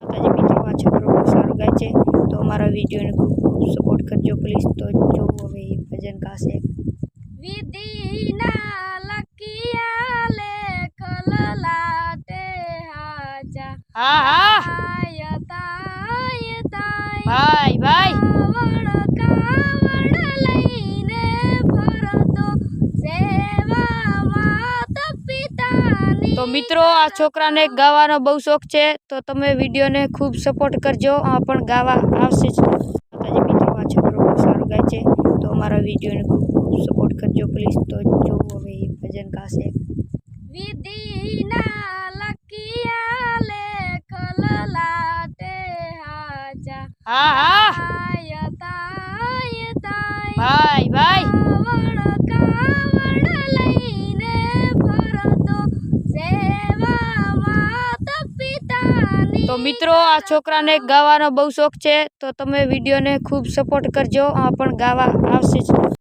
માતાજી મિત્રો, આ છોકરો બહુ સારું ગાય છે, તો અમારા વિડીયોને ખૂબ ખૂબ સપોર્ટ કરજો પ્લીઝ। તો જો હવે એ ભજન ગાશે। વિધિના લખિયા લેખ લલાટે હાજા, હા હા તાય તાય તાય ભાઈ ભાઈ કાવડ લઈને ફરતો સેવા માતા પિતાની। તો મિત્રો, આ છોકરાને ગાવાનો બહુ શોખ છે, તો તમે વિડીયોને ખૂબ સપોર્ટ કરજો, આ પણ ગાવા આવશે જ। માતાજી મિત્રો, આ છોકરો બહુ સારું ગાય છે, તો અમારા વિડીયોને ખૂબ ખૂબ સપોર્ટ કરજો પ્લીઝ। તો જો હવે એ ભજન ગાશે। વિધિના લખિયા લેખ લલાટે હાજા, હા હા તાય તાય તાય ભાઈ ભાઈ કાવડ લઈને ફરતો સેવા માતા પિતાની। તો મિત્રો, આ છોકરાને ગાવાનો બહુ શોખ છે, તો તમે વિડીયોને ખૂબ સપોર્ટ કરજો, આ પણ ગાવા આવશે જ।